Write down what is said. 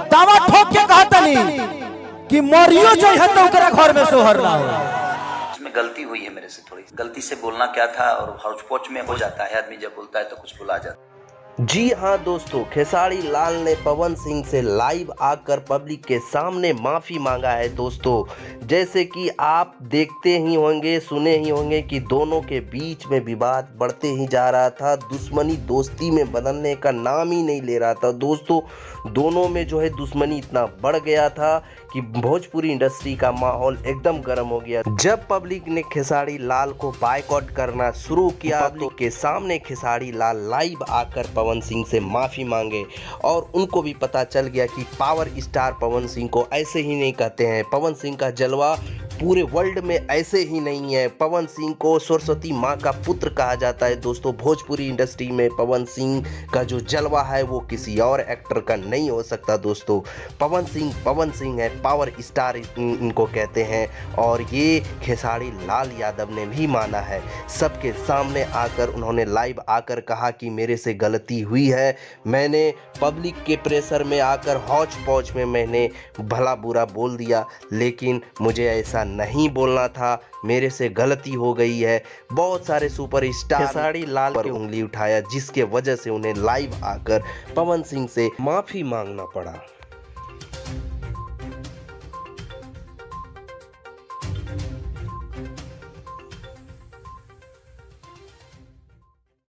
दावा ठोक के कहतनी कि मरियो जो है तो ओकरा घर में सोहर ना हो। इसमें गलती हुई है मेरे से, थोड़ी गलती से बोलना क्या था, और हौच पौच में हो जाता है आदमी, जब बोलता है तो कुछ बुला जाता है। जी हाँ दोस्तों, खेसारी लाल ने पवन सिंह से लाइव आकर पब्लिक के सामने माफ़ी मांगा है दोस्तों। जैसे कि आप देखते ही होंगे, सुने ही होंगे कि दोनों के बीच में विवाद बढ़ते ही जा रहा था, दुश्मनी दोस्ती में बदलने का नाम ही नहीं ले रहा था दोस्तों। दोनों में जो है दुश्मनी इतना बढ़ गया था कि भोजपुरी इंडस्ट्री का माहौल एकदम गर्म हो गया। जब पब्लिक ने खेसारी लाल को बायकॉट करना शुरू किया तो के सामने खेसारी लाल लाइव आकर पवन सिंह से माफ़ी मांगे, और उनको भी पता चल गया कि पावर स्टार पवन सिंह को ऐसे ही नहीं कहते हैं। पवन सिंह का जलवा पूरे वर्ल्ड में ऐसे ही नहीं है। पवन सिंह को सरस्वती माँ का पुत्र कहा जाता है दोस्तों। भोजपुरी इंडस्ट्री में पवन सिंह का जो जलवा है वो किसी और एक्टर का नहीं हो सकता दोस्तों। पवन सिंह है, पावर स्टार इनको कहते हैं, और ये खेसारी लाल यादव ने भी माना है। सबके सामने आकर उन्होंने लाइव आकर कहा कि मेरे से गलती हुई है, मैंने पब्लिक के प्रेशर में आकर हौच पौच में मैंने भला बुरा बोल दिया, लेकिन मुझे ऐसा नहीं बोलना था, मेरे से गलती हो गई है। बहुत सारे सुपरस्टार खेसारी लाल पर उंगली उठाया, जिसके वजह से उन्हें लाइव आकर पवन सिंह से माफ़ी मांगना पड़ा।